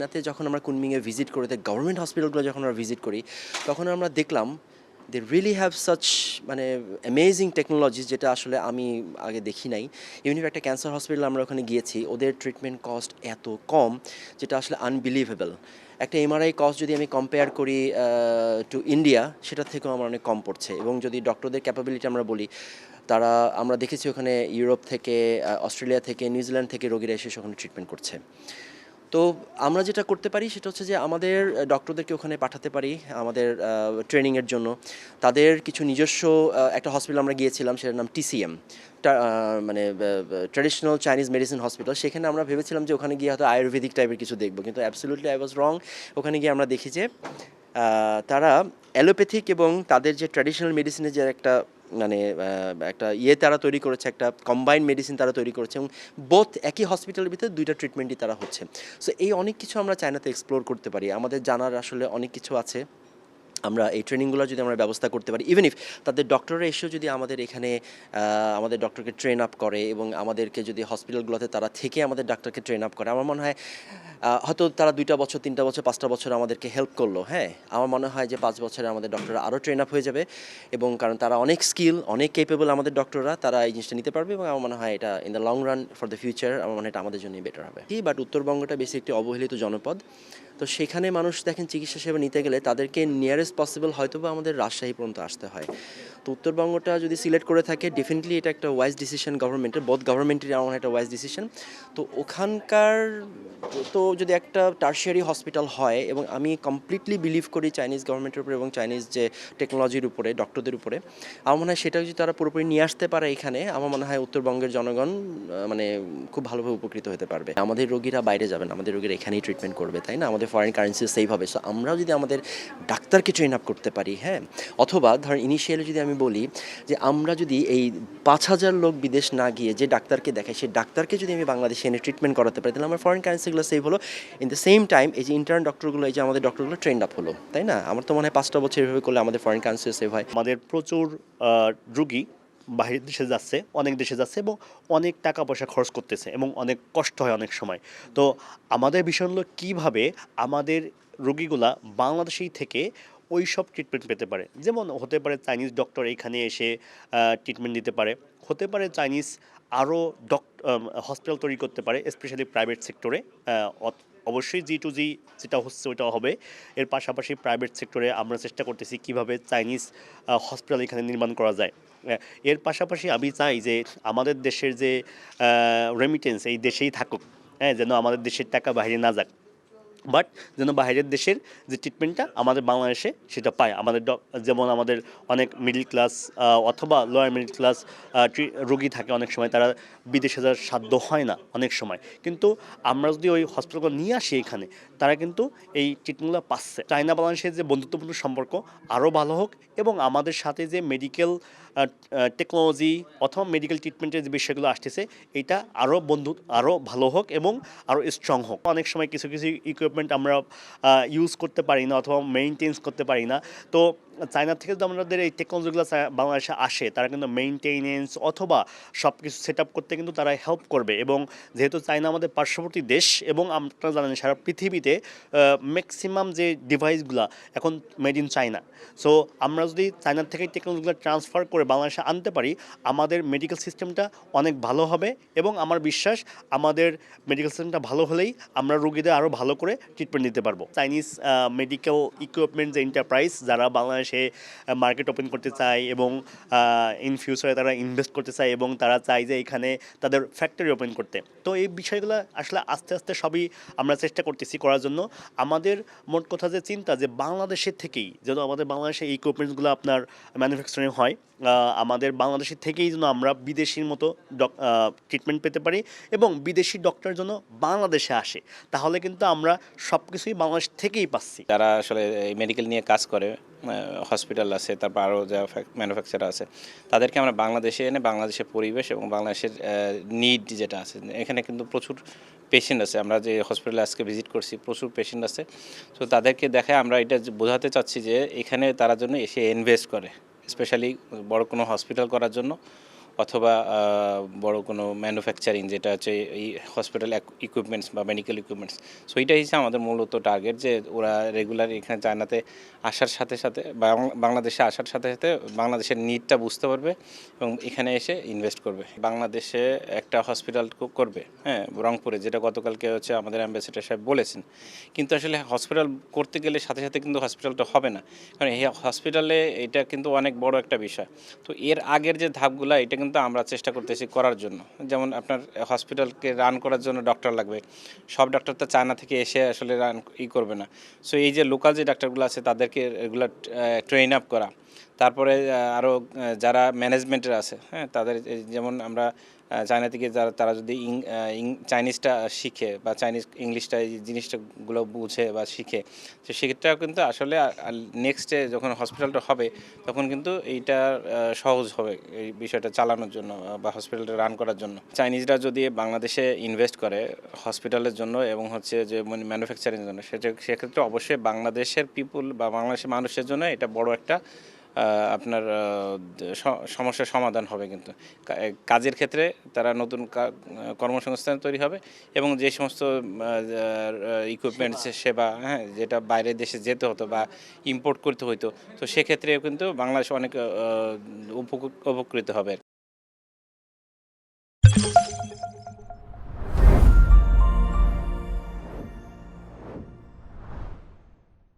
নাতে যখন আমরা কুনমিংয়ে ভিজিট করি, গভর্নমেন্ট হসপিটালগুলো যখন আমরা ভিজিট করি, তখন আমরা দেখলাম দে রিয়েলি হ্যাভ সাচ মানে অ্যামেজিং টেকনোলজিস, যেটা আসলে আমি আগে দেখি নাই। ইভেন ইফ একটা ক্যান্সার হসপিটাল আমরা ওখানে গিয়েছি, ওদের ট্রিটমেন্ট কস্ট এত কম যেটা আসলে আনবিলিভেবল। একটা এমআরআই কস্ট যদি আমি কম্পেয়ার করি টু ইন্ডিয়া, সেটার থেকেও আমার অনেক কম পড়ছে। এবং যদি ডক্টরদের ক্যাপাবিলিটি আমরা বলি, তারা আমরা দেখেছি ওখানে ইউরোপ থেকে, অস্ট্রেলিয়া থেকে, নিউজিল্যান্ড থেকে রোগীরা এসে ওখানে ট্রিটমেন্ট করছে। তো আমরা যেটা করতে পারি সেটা হচ্ছে যে আমাদের ডক্টরদেরকে ওখানে পাঠাতে পারি আমাদের ট্রেনিংয়ের জন্য। তাদের কিছু নিজস্ব একটা হসপিটাল আমরা গিয়েছিলাম, সেটার নাম টিসিএম, মানে ট্র্যাডিশনাল চাইনিজ মেডিসিন হসপিটাল। সেখানে আমরা ভেবেছিলাম যে ওখানে গিয়ে হয়তো আয়ুর্বেদিক টাইপের কিছু দেখবো, কিন্তু অ্যাবসলিউটলি আই ওয়াজ রং। ওখানে গিয়ে আমরা দেখি যে তারা অ্যালোপ্যাথিক এবং তাদের যে ট্র্যাডিশনাল মেডিসিনের যে একটা মানে একটা তারা তৈরি করেছে, একটা কম্বাইন্ড মেডিসিন তারা তৈরি করেছে, এবং বোথ একই হসপিটালের ভিতরে দুইটা ট্রিটমেন্টই তারা হচ্ছে। সো এই অনেক কিছু আমরা চায়নাতে এক্সপ্লোর করতে পারি। আমাদের জানার আসলে অনেক কিছু আছে। আমরা এই ট্রেনিংগুলো যদি আমরা ব্যবস্থা করতে পারি, ইভেন ইফ তাদের ডক্টররা এসেও যদি আমাদের এখানে আমাদের ডক্টরকে ট্রেন আপ করে, এবং আমাদেরকে যদি হসপিটালগুলোতে তারা থেকে আমাদের ডাক্তারকে ট্রেন আপ করে, আমার মনে হয় হয়তো তারা 2টা বছর, 3টা বছর, 5টা বছর আমাদেরকে হেল্প করলো। হ্যাঁ, আমার মনে হয় যে 5 বছরে আমাদের ডক্টররা আরও ট্রেন আপ হয়ে যাবে, এবং কারণ তারা অনেক স্কিল, অনেক কেপেবল আমাদের ডক্টররা, তারা এই জিনিসটা নিতে পারবে। এবং আমার মনে হয় এটা in the long run for the future, আমার মনে হয় এটা আমাদের জন্যই বেটার হবে। বাট উত্তরবঙ্গটা বেশি একটি অবহেলিত জনপদ। তো সেখানে মানুষ দেখেন চিকিৎসা সেবা নিতে গেলে তাদেরকে নিয়ারেস্ট পসিবল হয়তো বা আমাদের রাজশাহী পর্যন্ত আসতে হয়। তো উত্তরবঙ্গটা যদি সিলেক্ট করে থাকে, ডেফিনেটলি এটা একটা ওয়াইজ ডিসিশন গভর্নমেন্টের, বোথ গভর্নমেন্টের আমার একটা ওয়াইজ ডিসিশন। তো ওখানকার তো যদি একটা টার্সিয়ারি হসপিটাল হয়, এবং আমি কমপ্লিটলি বিলিভ করি চাইনিজ গভর্নমেন্টের উপরে এবং চাইনিজ যে টেকনোলজির উপরে, ডক্টরদের উপরে, আমার মনে হয় সেটা যদি তারা পুরোপুরি নিয়ে আসতে পারে এখানে, আমার মনে হয় উত্তরবঙ্গের জনগণ মানে খুব ভালোভাবে উপকৃত হতে পারবে। আমাদের রোগীরা বাইরে যাবে না, আমাদের রোগীরা এখানেই ট্রিটমেন্ট করবে, তাই না? আমাদের ফরেন কারেন্সি সেভ হবে। সো আমরাও যদি আমাদের ডাক্তারকে ট্রেন আপ করতে পারি, হ্যাঁ, অথবা ধরেন ইনিশিয়ালি যদি আমি বলি যে আমরা যদি এই 5,000 লোক বিদেশ না গিয়ে যে ডাক্তারকে দেখাই, সেই ডাক্তারকে যদি আমি বাংলাদেশে এনে ট্রিটমেন্ট করাতে পারি, তাহলে আমার ফরেন কারেন্সিগুলো সেভ হলো। ইন দ্য সেম টাইম এই যে ইন্টার্ন ডক্টরগুলো, এই যে আমাদের ডক্টরগুলো ট্রেন আপ হলো, তাই না? আমার তো মনে হয় 5টা বছর এভাবে করলে আমাদের ফরেন কারেন্সিও সেভ হয়। আমাদের প্রচুর রুগী বাইরের দেশে যাচ্ছে, অনেক দেশে যাচ্ছে এবং অনেক টাকা পয়সা খরচ করতেছে এবং অনেক কষ্ট হয় অনেক সময়। তো আমাদের বিষয় হলো কীভাবে আমাদের রুগীগুলা বাংলাদেশেই থেকে ওই সব ট্রিটমেন্ট পেতে পারে। যেমন হতে পারে চাইনিজ ডক্টর এখানে এসে ট্রিটমেন্ট দিতে পারে, হতে পারে চাইনিজ আরও হসপিটাল তৈরি করতে পারে, স্পেশালি প্রাইভেট সেক্টরে। অবশ্যই G2G যেটা হচ্ছে ওইটাও হবে। এর পাশাপাশি প্রাইভেট সেক্টরে আমরা চেষ্টা করতেছি কীভাবে চাইনিজ হসপিটাল এখানে নির্মাণ করা যায়। এর পাশাপাশি আমি চাই যে আমাদের দেশের যে রেমিটেন্স এই দেশেই থাকুক, হ্যাঁ, যেন আমাদের দেশের টাকা বাইরে না যাক, বাট যেন বাইরের দেশের যে ট্রিটমেন্টটা আমাদের বাংলাদেশে সেটা পায়। আমাদের যেমন আমাদের অনেক মিডল ক্লাস অথবা লোয়ার মিডল ক্লাস রোগী থাকে, অনেক সময় তারা বিদেশে যাওয়ার সাধ্য হয় না অনেক সময়, কিন্তু আমরা যদি ওই হসপিটালগুলো নিয়ে আসি এখানে, তারা কিন্তু এই ট্রিটমেন্টগুলো পাচ্ছে। চায়না বাংলাদেশের যে বন্ধুত্বপূর্ণ সম্পর্ক আরও ভালো হোক, এবং আমাদের সাথে যে মেডিকেল টেকনোলজি অথবা মেডিকেল ট্রিটমেন্টের যে বিষয়গুলো আসতেছে, এটা আরও ভালো হোক এবং আরও স্ট্রং হোক। অনেক সময় কিছু কিছু ইকুইপমেন্ট আমরা ইউজ করতে পারি না অথবা মেইনটেন্স করতে পারি না। তো চায়না থেকে যদি আমাদের এই টেকনোলজিগুলো বাংলাদেশে আসে, তারা কিন্তু মেইনটেনেন্স অথবা সব কিছু সেট আপ করতে কিন্তু তারা হেল্প করবে। এবং যেহেতু চায়না আমাদের পার্শ্ববর্তী দেশ, এবং আপনারা জানেন সারা পৃথিবীতে ম্যাক্সিমাম যে ডিভাইসগুলো এখন মেড ইন চায়না। সো আমরা যদি চায়নার থেকে টেকনোলজিগুলো ট্রান্সফার করে বাংলাদেশে আনতে পারি, আমাদের মেডিকেল সিস্টেমটা অনেক ভালো হবে। এবং আমার বিশ্বাস আমাদের মেডিকেল সিস্টেমটা ভালো হলেই আমরা রোগীদের আরও ভালো করে ট্রিটমেন্ট দিতে পারবো। চাইনিজ মেডিকেল ইকুইপমেন্ট যে এন্টারপ্রাইজ যারা বাংলাদেশে মার্কেট ওপেন করতে চায় এবং ইন ফিউচারে তারা ইনভেস্ট করতে চায়, এবং তারা চায় যে এখানে তাদের ফ্যাক্টরি ওপেন করতে। তো এই বিষয়গুলো আসলে আস্তে আস্তে সবই আমরা চেষ্টা করতেছি করার জন্য। আমাদের মোট কথা যে চিন্তা যে বাংলাদেশের থেকেই যেন আমাদের বাংলাদেশে এই ইকুইপমেন্টসগুলো আপনার ম্যানুফ্যাকচারিং হয়, আমাদের বাংলাদেশের থেকেই যেন আমরা বিদেশির মতো ট্রিটমেন্ট পেতে পারি, এবং বিদেশি ডক্টর যেন বাংলাদেশে আসে, তাহলে কিন্তু আমরা সব কিছুই বাংলাদেশ থেকেই পাচ্ছি। যারা আসলে এই মেডিকেল নিয়ে কাজ করে, হসপিটাল আছে, তারপর আরও যা ম্যানুফ্যাকচার আছে, তাদেরকে আমরা বাংলাদেশে এনে বাংলাদেশের পরিবেশ এবং বাংলাদেশের নিড যেটা আছে, এখানে কিন্তু প্রচুর পেশেন্ট আছে। আমরা যে হসপিটালে আজকে ভিজিট করছি, প্রচুর পেশেন্ট আছে। তো তাদেরকে দেখায় আমরা এটা বোঝাতে চাচ্ছি যে এখানে তারা জন্য এসে ইনভেস্ট করে, স্পেশালি বড় কোনো হসপিটাল করার জন্য অথবা বড় কোনো ম্যানুফ্যাকচারিং যেটা হচ্ছে এই হসপিটাল ইকুইপমেন্টস বা মেডিকেল ইকুইপমেন্টস। সো এইটাই হচ্ছে আমাদের মূলত টার্গেট, যে ওরা রেগুলার এখানে চায়নাতে আসার সাথে সাথে বাংলাদেশে আসার সাথে সাথে বাংলাদেশের নিডটা বুঝতে পারবে এবং এখানে এসে ইনভেস্ট করবে। বাংলাদেশে একটা হসপিটাল করবে, হ্যাঁ, রংপুরে, যেটা গতকালকে হচ্ছে আমাদের অ্যাম্বাসেডর সাহেব বলেছেন। কিন্তু আসলে হসপিটাল করতে গেলে সাথে সাথে কিন্তু হসপিটালটা হবে না, কারণ এই হসপিটালে এটা কিন্তু অনেক বড় একটা বিষয়। তো এর আগের যে ধাপগুলো, এটা কিন্তু আমরা চেষ্টা করতেছি করার জন্য। যেমন আপনার হসপিটালকে রান করার জন্য ডক্টর লাগবে, সব ডক্টর তো চায়না থেকে এসে আসলে রান করবে না। সো এই যে লোকাল যে ডাক্তারগুলো আছে তাদেরকে রেগুলার ট্রেন আপ করা, তারপরে আরও যারা ম্যানেজমেন্টের আছে, হ্যাঁ, তাদের যেমন আমরা চায়না থেকে তারা যদি চাইনিজটা শিখে বা চাইনিজ ইংলিশটা এই জিনিসটাগুলো বুঝে বা শিখে, তো সেক্ষেত্রেও কিন্তু আসলে নেক্সটে যখন হসপিটালটা হবে তখন কিন্তু এইটা সহজ হবে এই বিষয়টা চালানোর জন্য বা হসপিটালটা রান করার জন্য। চাইনিজরা যদি বাংলাদেশে ইনভেস্ট করে হসপিটালের জন্য এবং হচ্ছে যে ম্যানুফ্যাকচারিংয়ের জন্য, সেক্ষেত্রে অবশ্যই বাংলাদেশের পিপুল বা বাংলাদেশের মানুষের জন্য এটা বড় একটা আপনার সমস্যার সমাধান হবে। কিন্তু কাজের ক্ষেত্রে তারা নতুন কর্মসংস্থান তৈরি হবে এবং যে সমস্ত ইকুইপমেন্টস সেবা, হ্যাঁ, যেটা বাইরের দেশে যেতে হতো বা ইম্পোর্ট করতে হতো, তো সেক্ষেত্রে কিন্তু বাংলাদেশ অনেক উপকৃত হবে।